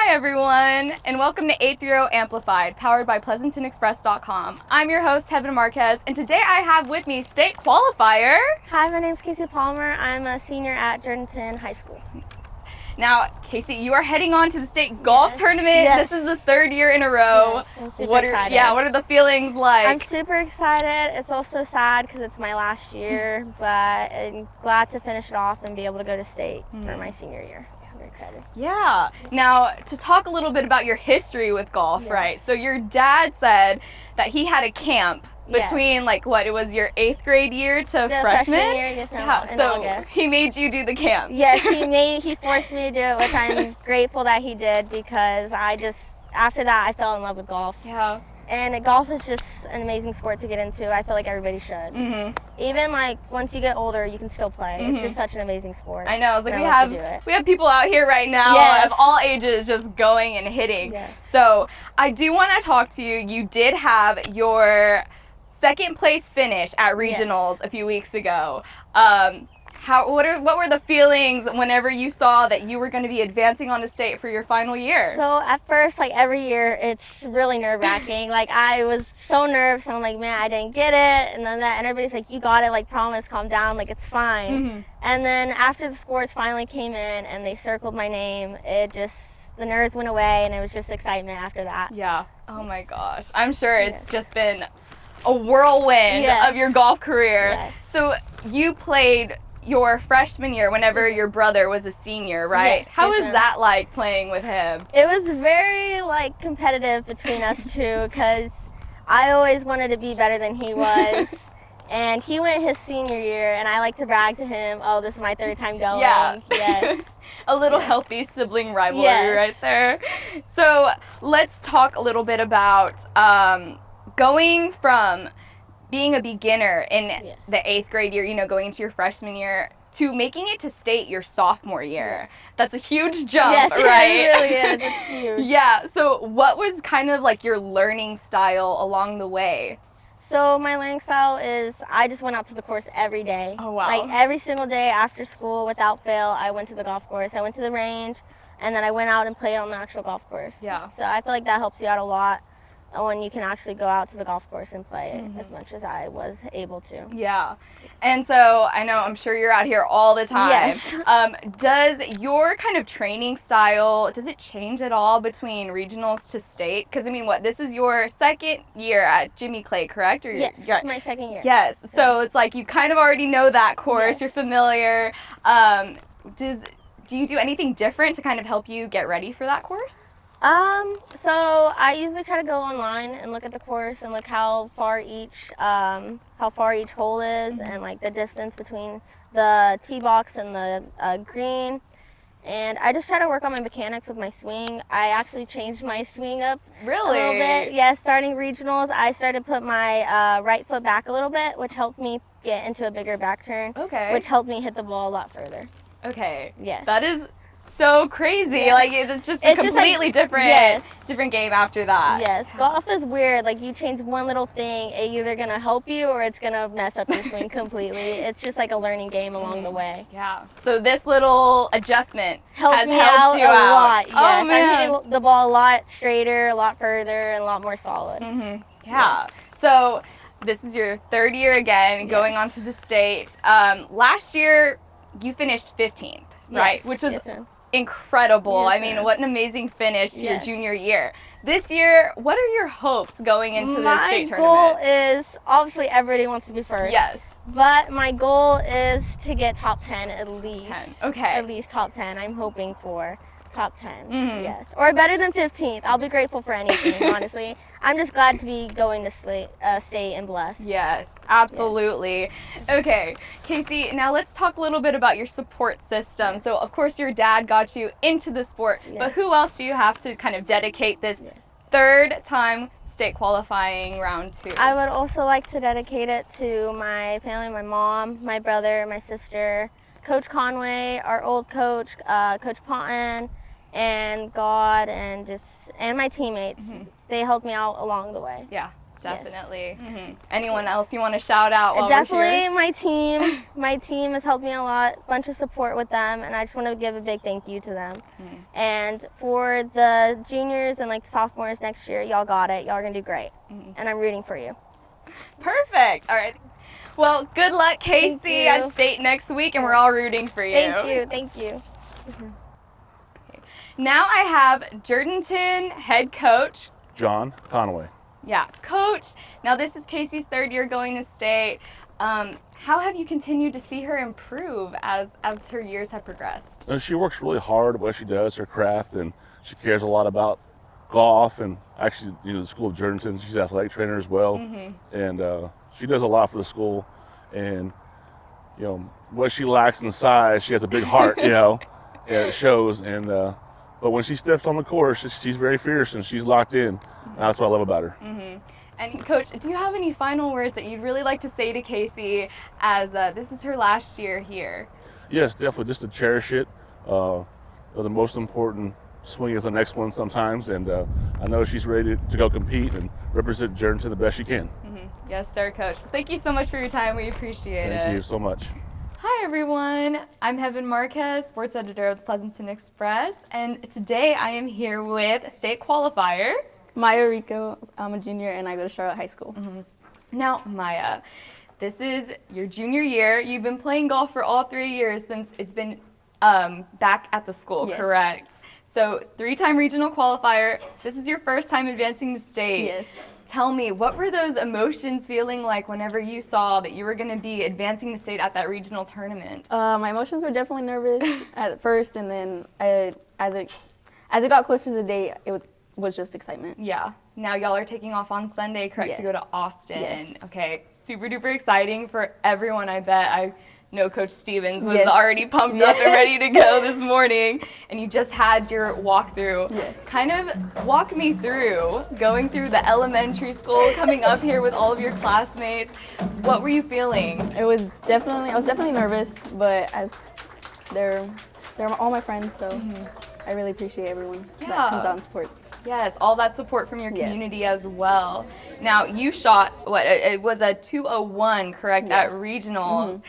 Hi everyone, and welcome to 830 Amplified, powered by PleasantonExpress.com. I'm your host, Heaven Marquez, and today I have with me state qualifier. Hi, my name's Kaycee Palmer. I'm a senior at Jourdanton High School. Now, Kaycee, you are heading on to the state golf tournament. Yes. This is the third year in a row. Yes, I'm super excited. What are the feelings like? I'm super excited. It's also sad because it's my last year, but I'm glad to finish it off and be able to go to state for my senior year. I'm very excited. Yeah. Now, to talk a little bit about your history with golf, right? So your dad said that he had a camp between it was your 8th grade year to freshman year, yes, in August. He made you do the camp. Yes, he forced me to do it, which I'm grateful that he did, because after that I fell in love with golf. Yeah. And golf is just an amazing sport to get into. I feel like everybody should. Even once you get older, you can still play. It's just such an amazing sport. I know. It's like we have people out here right now of all ages just going and hitting. Yes. So I do want to talk to you. You did have your second place finish at regionals a few weeks ago. What were the feelings whenever you saw that you were going to be advancing on to state for your final year? So at first, every year, it's really nerve-wracking. I was so nervous, and I'm like, man, I didn't get it, and everybody's like, you got it, promise, calm down, it's fine. And then after the scores finally came in and they circled my name, the nerves went away, and it was just excitement after that. Yeah. Oh my gosh. I'm sure it's just been a whirlwind of your golf career. Yes. So you played your freshman year whenever your brother was a senior, right? Yes, How was that like playing with him? It was very competitive between us two, because I always wanted to be better than he was. And he went his senior year, and I like to brag to him, oh, this is my 3rd time going. Yeah. Yes. A little healthy sibling rivalry right there. So let's talk a little bit about going from being a beginner in the 8th grade year, going into your freshman year, to making it to state your sophomore year. That's a huge jump, right? It really is. It's huge. Yeah. So what was kind of your learning style along the way? So my learning style is I just went out to the course every day. Oh, wow. Every single day after school, without fail, I went to the golf course. I went to the range, and then I went out and played on the actual golf course. Yeah. So I feel like that helps you out a lot when you can actually go out to the golf course and play as much as I was able to. Yeah. And so I'm sure you're out here all the time. Yes. Does your kind of training style, does it change at all between regionals to state? Because this is your second year at Jimmy Clay, correct? Yes, my second year. Yes. So it's you kind of already know that course, you're familiar. Do you do anything different to kind of help you get ready for that course? So I usually try to go online and look at the course and look how far each hole is, and the distance between the tee box and the green. And I just try to work on my mechanics with my swing. I actually changed my swing up a little bit. Yes, starting regionals, I started to put my right foot back a little bit, which helped me get into a bigger back turn. Okay. Which helped me hit the ball a lot further. Okay. Yes. That is so crazy. It's just a completely different game after that. Yes. Golf is weird. You change one little thing, it's either going to help you or it's going to mess up your swing completely. It's just a learning game along the way. Yeah. So this little adjustment has me helped you a out. lot. Yes. Oh, man. I'm hitting the ball a lot straighter, a lot further, and a lot more solid. Yeah. Yes. So this is your 3rd year again, going on to the state. Last year you finished 15th, right? Which was incredible. Yes, what an amazing finish to your junior year. This year, what are your hopes going into the state tournament? My goal is, obviously everybody wants to be first. Yes. But my goal is to get top 10 at least. 10. Okay. At least top 10. I'm hoping for top 10. Yes. Or better than 15th. I'll be grateful for anything, honestly. I'm just glad to be going to state and blessed. Yes, absolutely. Yes. Okay, Kaycee, now let's talk a little bit about your support system. So, of course, your dad got you into the sport, but who else do you have to kind of dedicate this 3rd time state qualifying round to? I would also like to dedicate it to my family, my mom, my brother, my sister, Coach Conway, our old coach, Coach Ponton, and God, and my teammates. They helped me out along the way. Yeah. Definitely. Anyone else you want to shout out while Definitely we're here? my team. My team has helped me a lot. Bunch of support with them, and I just want to give a big thank you to them. And for the juniors and like sophomores next year, y'all got it. Y'all are gonna do great, and I'm rooting for you. Perfect. All right. Well, good luck, Kaycee, at state next week, and we're all rooting for you. Thank you. Now I have Jourdanton head coach John Conway. Yeah, coach. Now this is Kaycee's third year going to state. How have you continued to see her improve as her years have progressed? And she works really hard at what she does, her craft, and she cares a lot about golf. And actually, the school of Jourdanton, she's an athletic trainer as well. And she does a lot for the school. And what she lacks in size, she has a big heart. And it shows. And but when she steps on the course, she's very fierce and she's locked in. And that's what I love about her. And Coach, do you have any final words that you'd really like to say to Kaycee as this is her last year here? Yes, definitely, just to cherish it. The most important swing is the next one sometimes, and I know she's ready to go compete and represent Jourdanton the best she can. Yes, sir, Coach. Thank you so much for your time. We appreciate it. Thank you so much. Hi, everyone. I'm Heaven Marquez, sports editor of the Pleasanton Express, and today I am here with state qualifier Maya Rico. I'm a junior and I go to Charlotte High School. Now, Maya, this is your junior year. You've been playing golf for all 3 years since it's been back at the school, correct? So 3-time regional qualifier. This is your first time advancing to state. Yes. Tell me, what were those emotions feeling like whenever you saw that you were going to be advancing to state at that regional tournament? My emotions were definitely nervous at first, and then as it got closer to the date, it was just excitement. Yeah. Now y'all are taking off on Sunday, correct, to go to Austin. Yes. Okay, super duper exciting for everyone, I bet. I know Coach Stevens was already pumped up and ready to go this morning, and you just had your walkthrough. Yes. Kind of walk me through going through the elementary school, coming up here with all of your classmates. What were you feeling? I was definitely nervous, but as they're all my friends, so I really appreciate everyone that comes out and supports. Yes, all that support from your community as well. Now, you shot, it was a 201, correct, at regionals.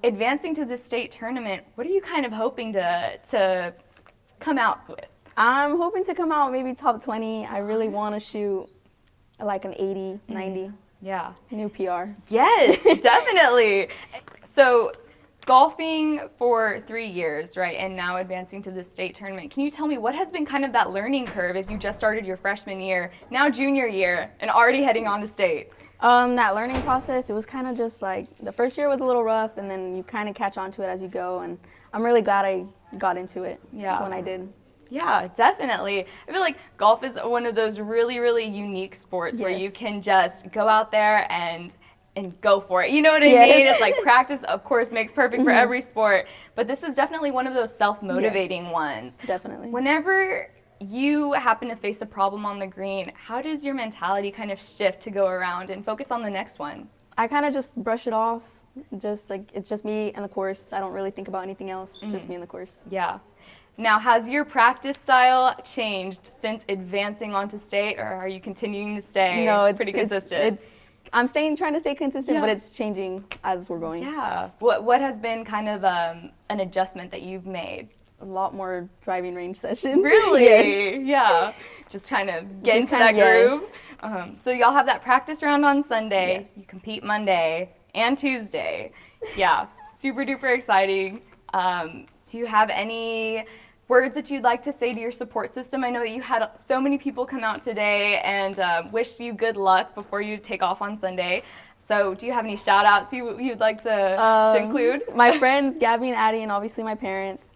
Advancing to the state tournament, what are you kind of hoping to come out with? I'm hoping to come out maybe top 20. I really want to shoot like an 80, 90. Yeah. New PR. Yes, definitely. So, golfing for 3 years, right, and now advancing to the state tournament. Can you tell me what has been kind of that learning curve if you just started your freshman year, now junior year, and already heading on to state? That learning process, it was kind of just like the first year was a little rough, and then you kind of catch on to it as you go, and I'm really glad I got into it when I did. Yeah, definitely. I feel like golf is one of those really, really unique sports where you can just go out there and go for it. You know what I mean? It's like practice, of course, makes perfect for every sport, but this is definitely one of those self-motivating ones. Definitely. Whenever you happen to face a problem on the green, how does your mentality kind of shift to go around and focus on the next one? I kind of just brush it off, just like it's just me and the course. I don't really think about anything else, just me and the course. Yeah. Now, has your practice style changed since advancing onto state, or are you continuing to stay pretty consistent? I'm trying to stay consistent, but it's changing as we're going. Yeah. What has been kind of an adjustment that you've made? A lot more driving range sessions. Really? Yes. Yeah. Just kind of get into that groove. So y'all have that practice round on Sunday. You compete Monday and Tuesday. Yeah. Super duper exciting. Do you have any words that you'd like to say to your support system? I know that you had so many people come out today and wish you good luck before you take off on Sunday. So do you have any shout outs you'd like to include? My friends, Gabby and Addie, and obviously my parents,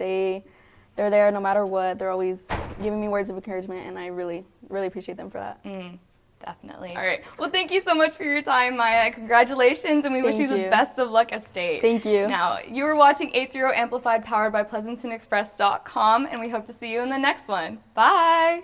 they're there no matter what. They're always giving me words of encouragement, and I really, really appreciate them for that. Definitely. All right. Well, thank you so much for your time, Maya. Congratulations, and we wish you the best of luck at state. Thank you. Now, you were watching 830 Amplified, powered by PleasantonExpress.com, and we hope to see you in the next one. Bye.